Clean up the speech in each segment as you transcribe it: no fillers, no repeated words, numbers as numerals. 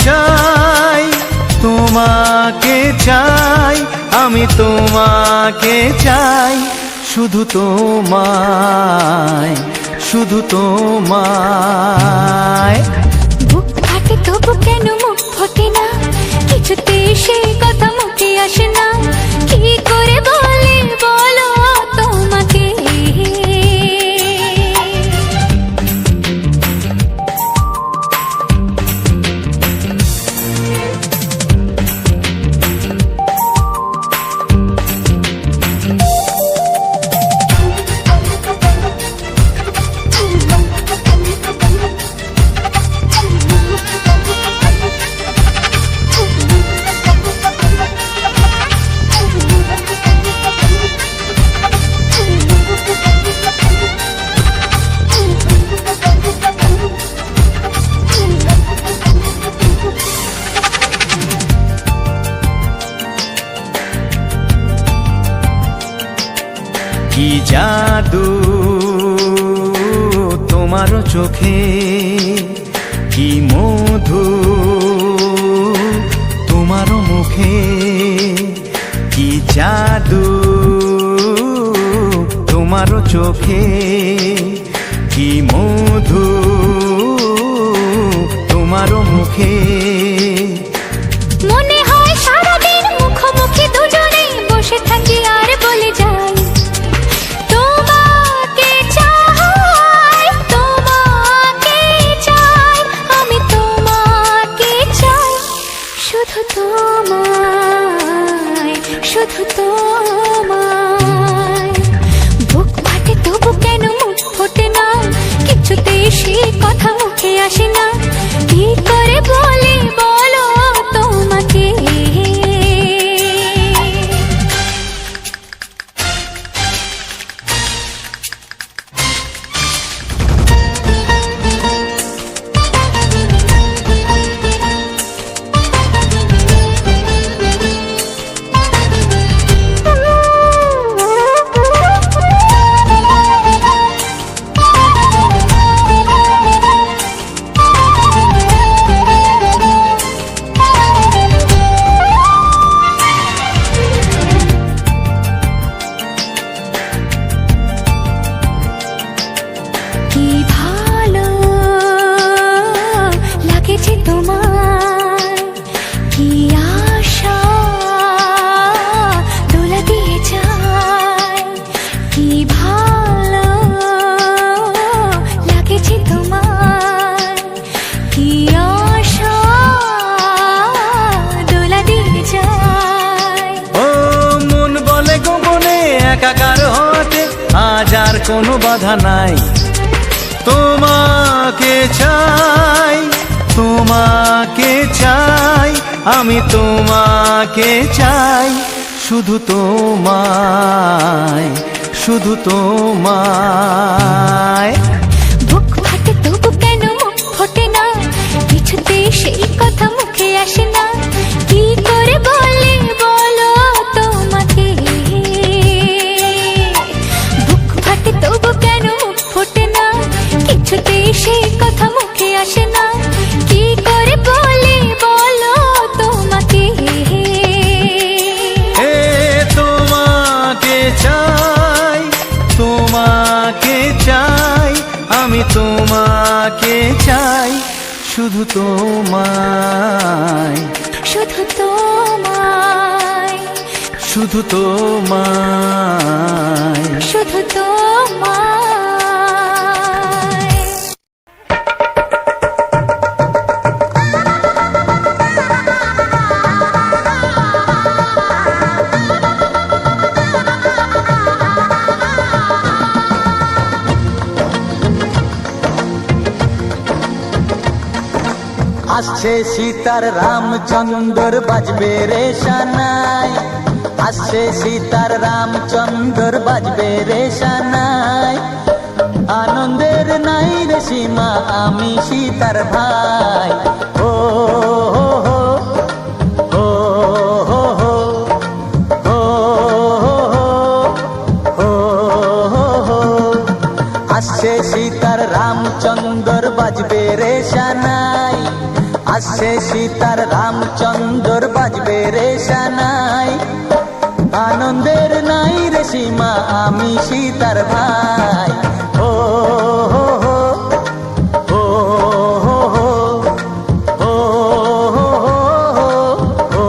চাই, তোমাকে চাই, আমি তোমাকে চাই, শুধু তোমায়, শুধু তোমায়। বুক ফাটে তবু কেন মুখ ফোটে না, কিছুতে সে কথা মুখে আসে না, কি করে বলে বলো তোমাকে। কি জাদু তোমার চোখে, কি মধু তোমার মুখে, কি জাদু তোমার চোখে, কি মধু তোমার মুখে। মনে হয় সারাদিন মুখোমুখি দুজনে বসে থাকি আর বলে যাই, তোমাকে চাই, তোমাকে চাই, আমি তোমাকে চাই, শুধু তোমায়, শুধু তোমায়। বুক ফাটে তবু কেন মুখ ফোটে না, কিছুতেই সে কথা মুখে আসে না, কি করে বলে বলো তোমাকে। কি ভালো লাগেছে তোমায়, কি আশা দোলা দিয়ে যায়, কি ভালো লাগেছে তোমায়, কি আশা দোলা দিয়ে যায়। ও মন বলে গোপনে একাকার হতে আজ আর কোনো বাধা নাই, তোমাকে চাই, তোমাকে চাই, আমি তোমাকে চাই, শুধু তোমায়, শুধু তোমায়। বুক ফাটে তবু কেন মুখ ফোটে না, কিছুতে সেই কথা মুখে আসে না, কি করে বলে বলো তোমাকে। বুক ফাটে তবু কেন মুখ ফোটে না, কিছুতে সেই কথা মুখে আসে না, কি করে বলে বলো তোমাকে। এ তোমাকে চাই, তোমাকে চাই, আমি তোমাকে চাই, শুধু তোমায়, শুধু তোমায়, শুধু তোমায়। শুধু তোমায়। আসছে সীতার রামচন্দ্র বাজবে রে সানাই, আসছে সীতার রামচন্দ্র বাজবে রে সানাই। আনন্দের নাই রে সীমা আমি সীতার ভাই, ও হো হো ও হো হো ও হো হো হো। আসছে সীতার রামচন্দ্র বাজবে রে সানাই, আসছে সীতার রামচন্দ্র বাজবে রে সানাই, আনন্দের নাই রে সীমা আমি সীতার ভাই। ও হো হো, ও হো হো, ও হো হো, ও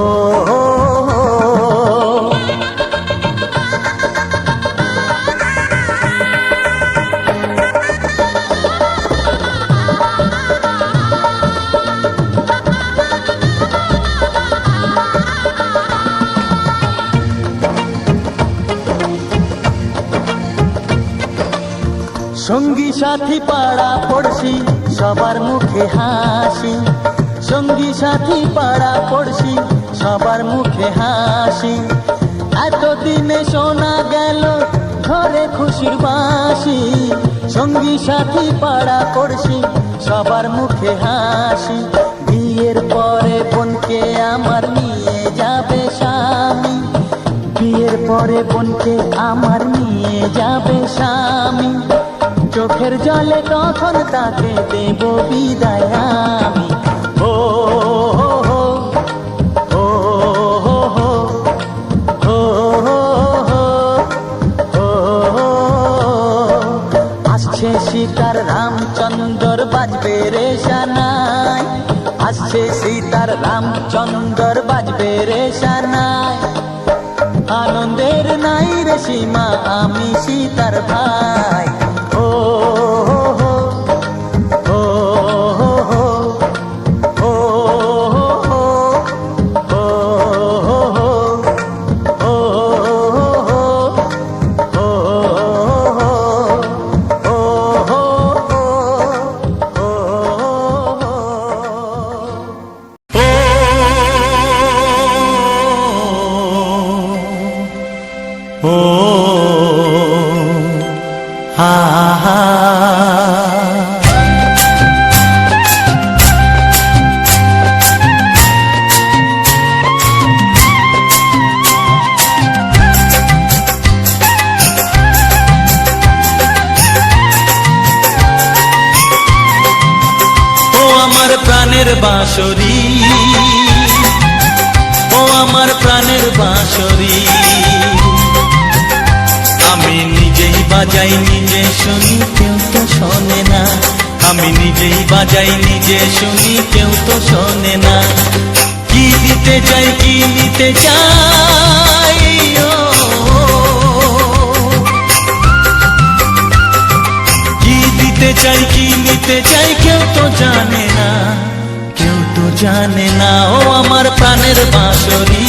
হো হো। সঙ্গী সাথী পাড়া পড়শি সবার মুখে হাসি, সঙ্গী সাথী পাড়া পড়শি সবার মুখে হাসি। এতদিনে শোনা গেল ঘরে খুশির বাঁশি, সঙ্গী সাথী পাড়া পড়শি সবার মুখে হাসি। বিয়ের পরে বোনকে আমার নিয়ে যাবে স্বামী, বিয়ের পরে বোনকে আমার নিয়ে যাবে স্বামী। চোখের জলে তখন তাকে দেব বিদায় আমি। ও হো হো, ও হো হো, ও হো হো, ও হো। আসছে সীতার রামচন্দ্র বাজবে রে সানাই, আসছে সীতার রামচন্দ্র বাজবে রে সানাই। আনন্দের নাই রে সীমা আমি সীতার ভাই। ও হো হো, ও হো হো, ও হো হো, ও হো হো, ও হো হো, ও হো হো, ও হো হো। হা হা। ও আমার প্রাণের বাঁশরি, ও আমার প্রাণের বাঁশরি, আমি নিজেই বাজাই নিজে শুনি কেউ তো শোনে না, আমি নিজেই বাজাই নিজে শুনি কেউ তো শোনে না। কি দিতে চাই কি নিতে চাই, ও কি দিতে চাই কি নিতে চাই কেউ তো জানে না, কেউ তো জানে না। ও আমার প্রাণের বাঁশরি,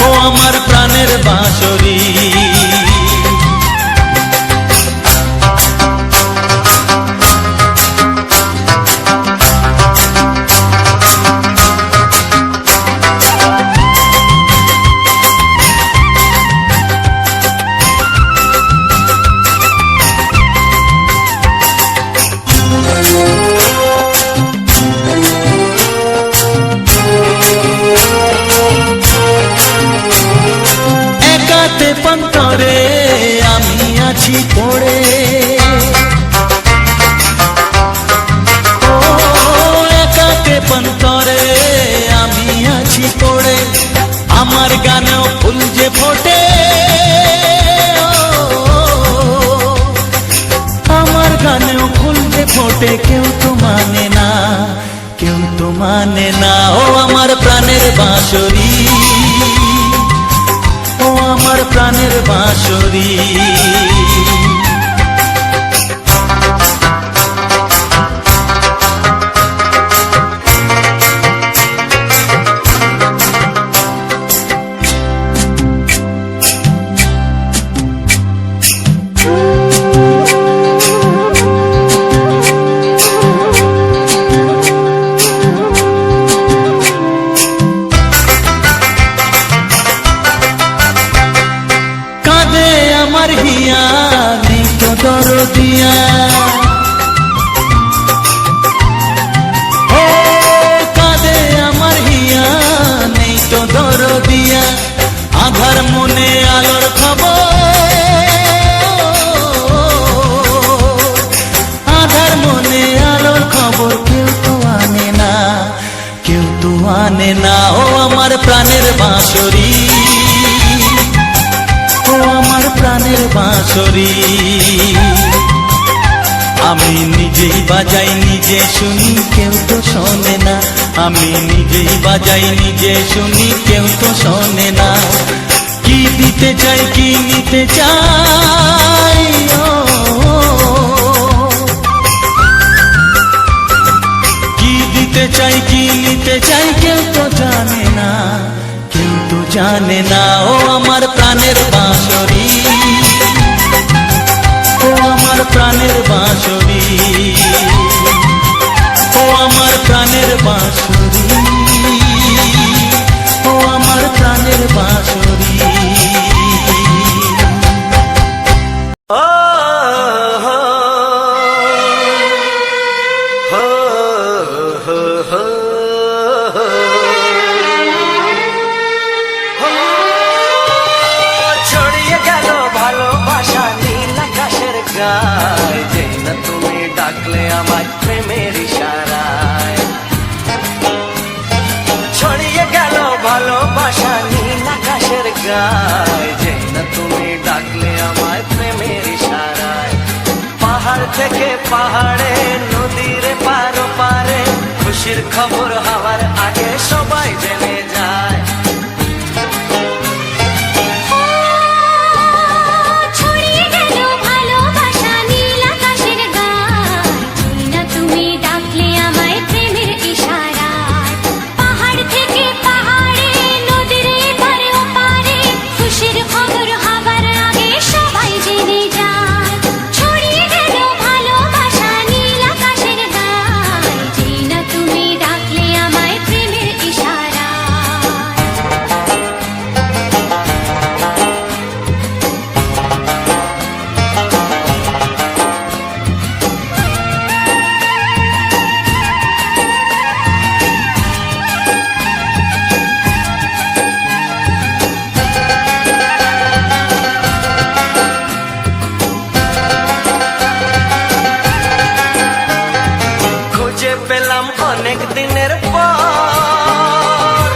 ও আমার প্রাণের বাঁশরি। পন্তরে আমি আছি পড়ে, ও একাতে পন্তরে আমি আছি পড়ে। আমার গানেও ফুল যে ফোটে, আমার গানেও ফুল যে ফোটে কেউ তো মানে না, কেউ তো মানে না। ও আমার প্রাণের বাঁশরি, ও আমার প্রাণের বাঁশরি। আমার হিয়া বাঁশরি। আমি নিজেই বাজাই নিজে শুনি কেউ তো শোনে না, আমি নিজেই বাজাই নিজে শুনি কেউ তো শোনে না। কি দিতে চাই কি নিতে চাই, ও কি দিতে চাই কি নিতে চাই কেউ তো জানে না, কেউ তো জানে না। ও আমার প্রাণের বাঁশরি, ও আমার প্রাণের বাঁশরি, ও আমার প্রাণের বাঁশরি, ও আমার প্রাণের বাঁশরি। ও হো হো হো হো হো। ছড়িয়ে গেল ভালোবাসা নীল আকাশের গায়, যে না তুমি ডাকলে আমায় প্রেমের ইশারায়। ছড়িয়ে গেল ভালোবাসা নীল আকাশের গায়, যে না তুমি ডাকলে আমায় প্রেমের ইশারায়। পাহাড় থেকে পাহাড়ে নদীর পার পারে, খুশির খবর হওয়ার আগে সবাই জেনে যায়। ছড়িয়ে গেল ভালোবাসা নীল আকাশের গায়, যে না তুমি ডাকলে আমায় প্রেমের ইশারায়। পাহাড় থেকে পাহাড়ে নদীর এপারে ওপারে, খুশির খবর হবার আগে সবাই জেনে যায়। ছড়িয়ে গেল ভালোবাসা নীল আকাশের গায়, যে না তুমি ডাকলে আমায় প্রেমের ইশারায়। খুঁজে পেলাম অনেক দিনের পর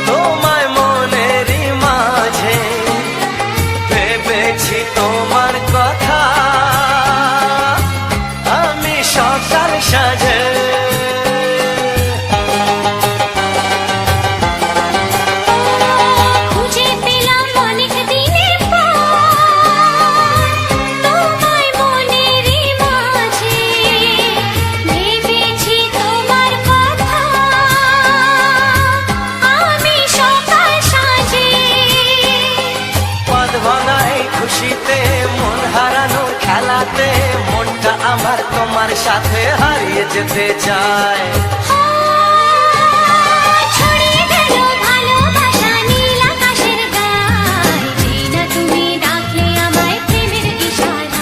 তোমায় মনেরই মাঝে, ভেবেছি তোমার কথা আমি সকাল সাজে। খুঁজে পেলাম অনেক দিনের পর তোমায় মনেরই মাঝে, ভেবেছি তোমার কথা আমি সকাল সাজে। পদ ভাঙাই খুশিতে মন হারানোর খেলাতে, মনটা আমার তোমার সাথে হারিয়ে যেতে চায়। ছড়িয়ে গেল ভালোবাসা নীল আকাশের গায়, যে না তুমি ডাকলে আমায় প্রেমের ইশারায়।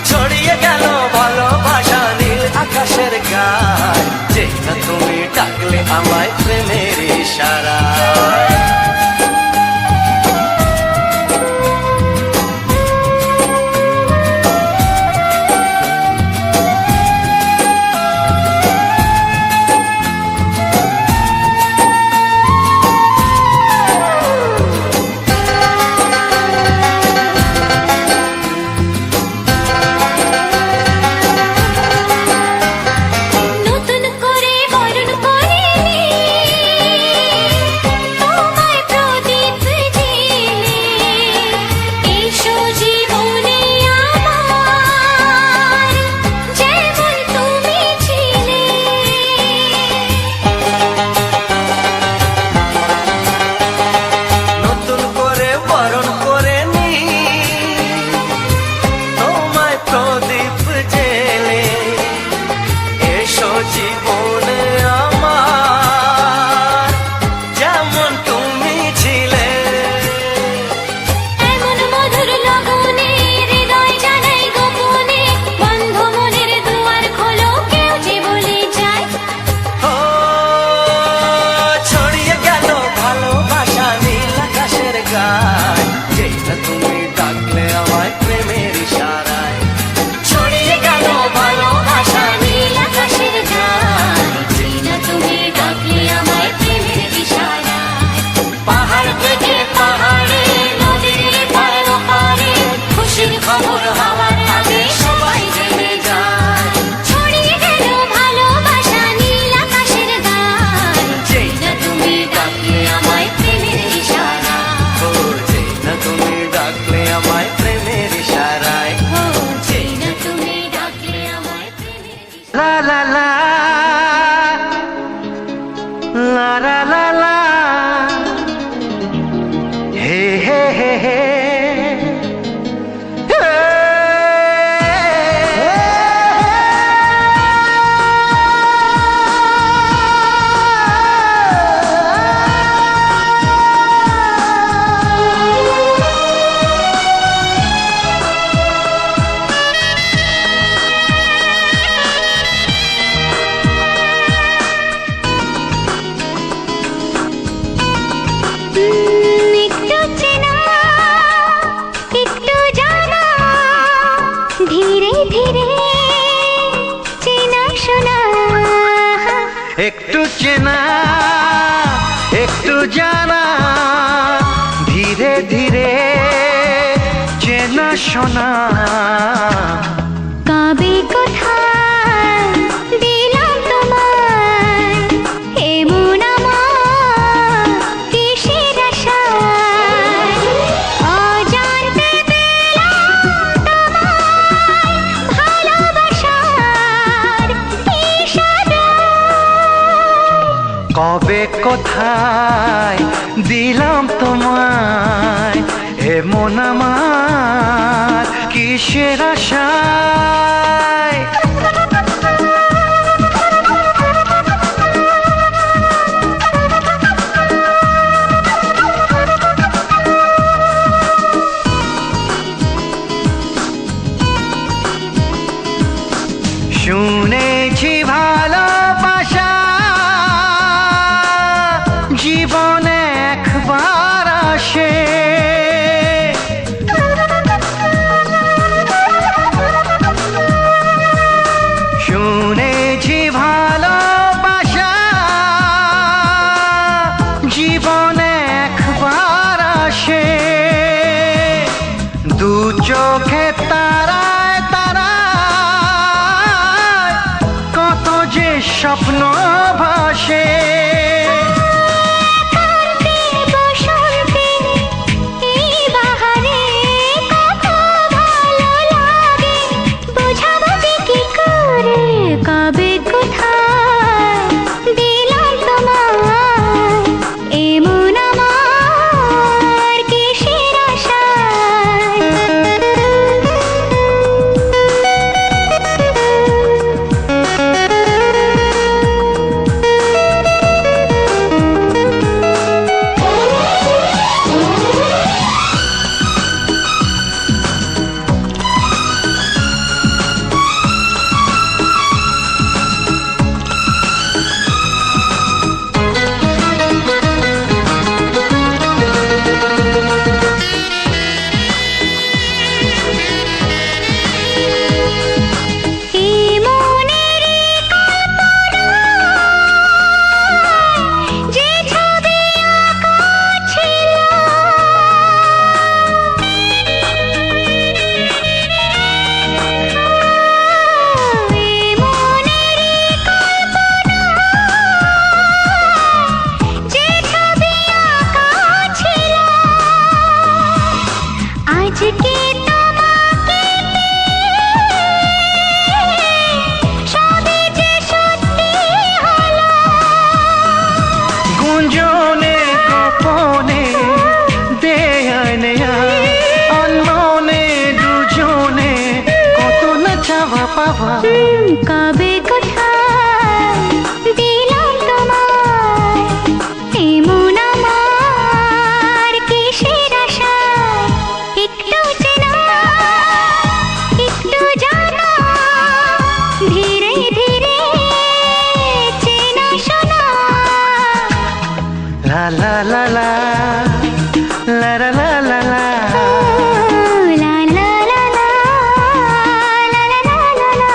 ছড়িয়ে গেল ভালোবাসা নীল আকাশের গায়, যে না তুমি ডাকলে আমায় প্রেমের ইশারায়। নতুন করে বরণ করে নে লা লা লা লা লা হে হে হে হে একটু চেনা একটু জানা ধীরে ধীরে চেনা শোনা একটু চেনা একটু জানা ধীরে ধীরে চেনা শোনা কবে কোথায় দিলাম তোমায় এমন আমার কিসের আশায় অজান্তে পেলাম তোমায় ভালোবাসার ইশারায় কবে কোথায় দিলাম তোমায় এমন আমার কিসের আশায় শুনেছি ভালোবাসা জীবনে একবার আসে শুনেছি ভালোবাসা জীবনে একবার আসে দু চোখে তারায় তারায় কত যে স্বপ্ন ভাসে কান্তি বসন্তে এই বাহারে কত ভালো লাগে বোঝাবো যে কি করে কবে কোথায় দিলাম তোমায় এমন আমার কিসের আশায় এই মনেরই কল্পনায় যে ছবি আঁকা ছিল এই মনেরই কল্পনায় যে ছবি আঁকা ছিল আজকে তোমাকে সবই যে সত্যি হলো গুঞ্জনে গোপনে দেয়ানে অন্যনে দুজনে কত না চাওয়া পাওয়া কবে কোথায় দিলাম তোমায় এমন আমার কিসের আশায় একটু চেনা একটু জানা ধীরে ধীরে চেনা শোনা লা লা লা লা লা লা লা লা লা লা লা লা লা লা লা লা লা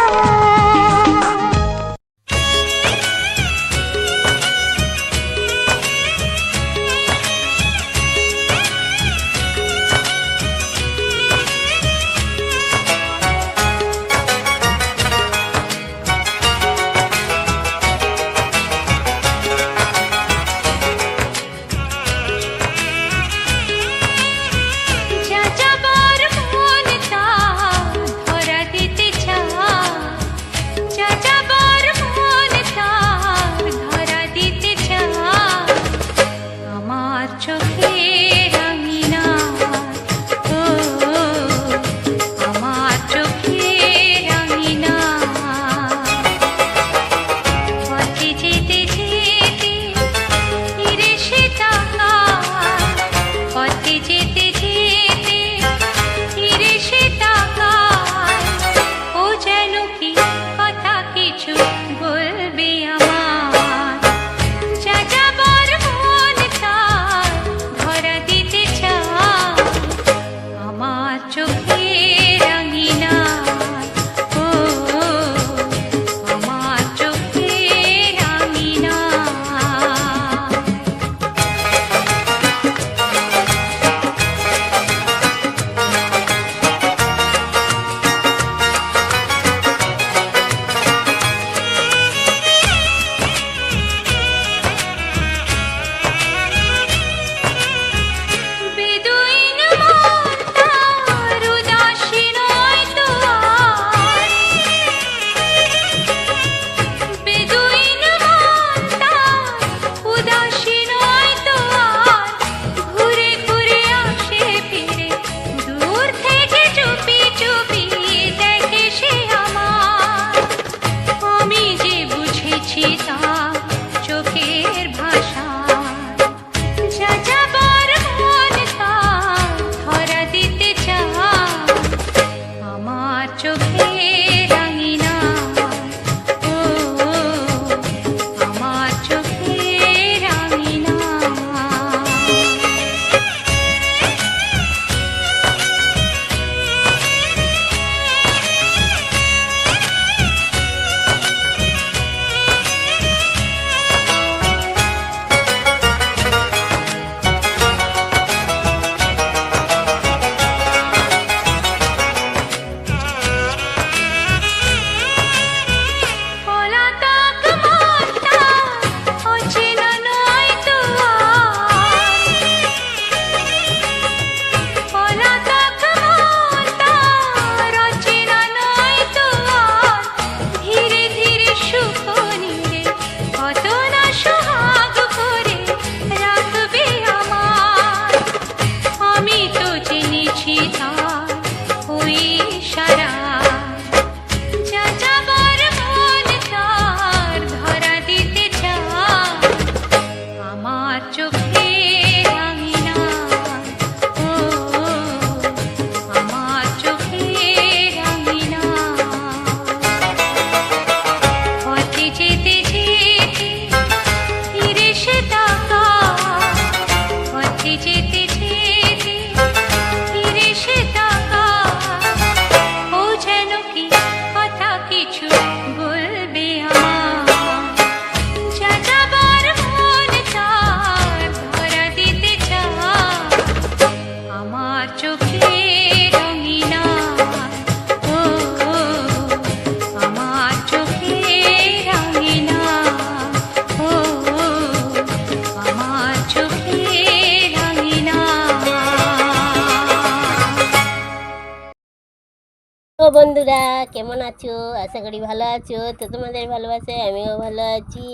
বন্ধুরা, কেমন আছো? আশা করি ভালো আছো। তো তোমাদের ভালোবাসায় আমিও ভালো আছি।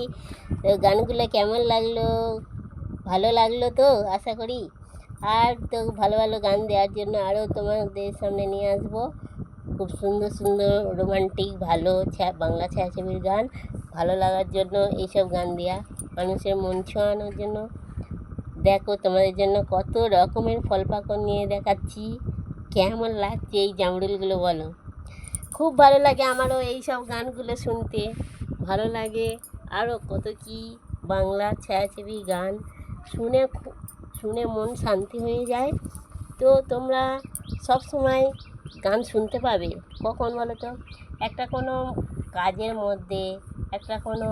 তো গানগুলো কেমন লাগলো? ভালো লাগলো তো আশা করি। আর তো ভালো ভালো গান দেওয়ার জন্য আরও তোমাদের সামনে নিয়ে আসবো খুব সুন্দর সুন্দর রোমান্টিক ভালো বাংলা ছায়াছবির গান ভালো লাগার জন্য এইসব গান দেওয়া মানুষের মন ছোঁয়ানোর জন্য। দেখো তোমাদের জন্য কত রকমের ফল পাকড় নিয়ে দেখাচ্ছি। কেমন লাগছে এই জামরুলগুলো বলো? খুব ভালো লাগে আমারও এই সব গানগুলো শুনতে, ভালো লাগে। আরও কত কি বাংলা ছায়াছবি গান শুনে শুনে মন শান্তি হয়ে যায়। তো তোমরা সব সময় গান শুনতে পাবে কখন বলো তো? একটা কোনো কাজের মধ্যে, একটা কোনো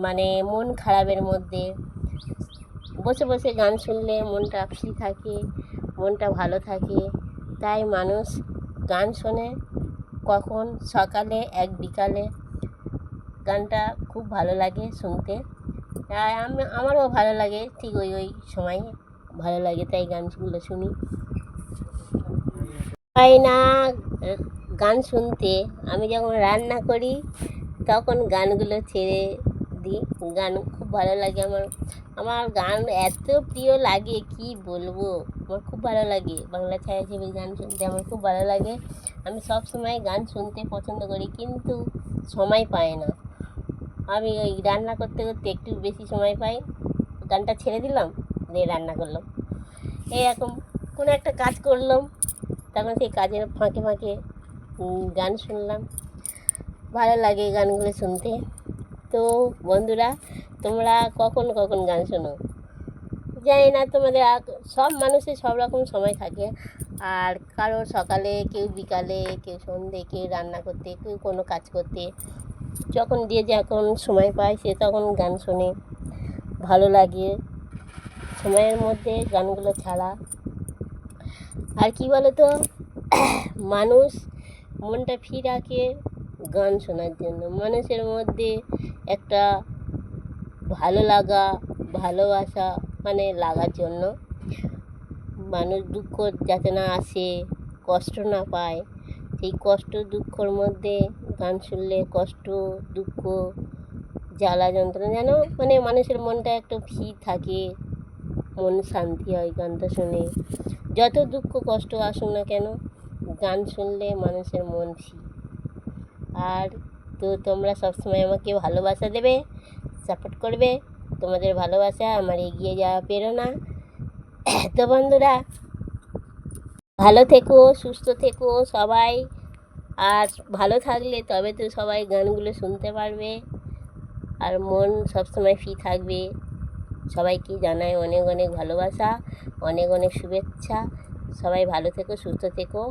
মানে মন খারাপের মধ্যে বসে বসে গান শুনলে মনটা ফ্রি থাকে, মনটা ভালো থাকে। তাই মানুষ গান শোনে কখন সকালে এক বিকালে। গানটা খুব ভালো লাগে শুনতে, তাই আমারও ভালো লাগে ঠিক ওই সময় ভালো লাগে, তাই গানগুলো শুনি। হয় না গান শুনতে, আমি যখন রান্না করি তখন গানগুলো ছেড়ে দিই। গান খুব ভালো লাগে আমার। আমার গান এত প্রিয় লাগে কি বলবো, আমার খুব ভালো লাগে বাংলা ছায়াছবির গান শুনতে, আমার খুব ভালো লাগে। আমি সব সময় গান শুনতে পছন্দ করি, কিন্তু সময় পাই না। আমি ওই রান্না করতে করতে একটু বেশি সময় পাই, গানটা ছেড়ে দিলাম, দিয়ে রান্না করলাম। এরকম কোনো একটা কাজ করলাম, তখন সেই কাজের ফাঁকে ফাঁকে গান শুনলাম, ভালো লাগে গানগুলো শুনতে। তো বন্ধুরা, তোমরা কখন কখন গান শোনো জানি না। তোমাদের সব মানুষের সব রকম সময় থাকে, আর কারোর সকালে, কেউ বিকালে, কেউ সন্ধে, কেউ রান্না করতে, কেউ কোনো কাজ করতে, যখন যখন সময় পায় সে তখন গান শোনে, ভালো লাগে সময়ের মধ্যে গানগুলো ছাড়া। আর কি বলো তো, মানুষ মনটা ফ্রি রাখে গান শোনার জন্য। মানুষের মধ্যে একটা ভালো লাগা, ভালোবাসা মানে লাগার জন্য। মানুষ দুঃখ যাতে না আসে, কষ্ট না পায়, সেই কষ্ট দুঃখর মধ্যে গান শুনলে কষ্ট দুঃখ জ্বালা যন্ত্রণা যেন মানে মানুষের মনটা একটু ফ্রি থাকে, মন শান্তি হয় গানটা শুনে। যত দুঃখ কষ্ট আসুক না কেন, গান শুনলে মানুষের মন ফ্রি। আর তো তোমরা সবসময় আমাকে ভালোবাসা দেবে, সাপোর্ট করবে। তোমাদের ভালোবাসা আমার এগিয়ে যাওয়া প্রেরণা। তো বন্ধুরা, ভালো থেকো, সুস্থ থেকো সবাই। আর ভালো থাকলে তবে তো সবাই গানগুলো শুনতে পারবে, আর মন সবসময় ফ্রি থাকবে। সবাইকে জানাই অনেক অনেক ভালোবাসা, অনেক অনেক শুভেচ্ছা। সবাই ভালো থেকো, সুস্থ থেকো।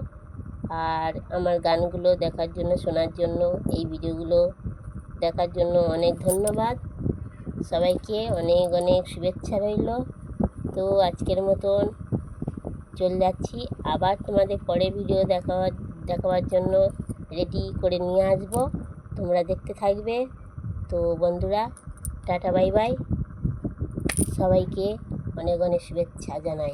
আর আমার গানগুলো দেখার জন্য, শোনার জন্য, এই ভিডিওগুলো দেখার জন্য অনেক ধন্যবাদ। সবাইকে অনেক অনেক শুভেচ্ছা রইল। তো আজকের মতন চলে যাচ্ছি, আবার তোমাদের পরে ভিডিও দেখাবার জন্য রেডি করে নিয়ে আসবো, তোমরা দেখতে থাকবে। তো বন্ধুরা, টাটা বাই বাই, সবাইকে অনেক অনেক শুভেচ্ছা জানাই।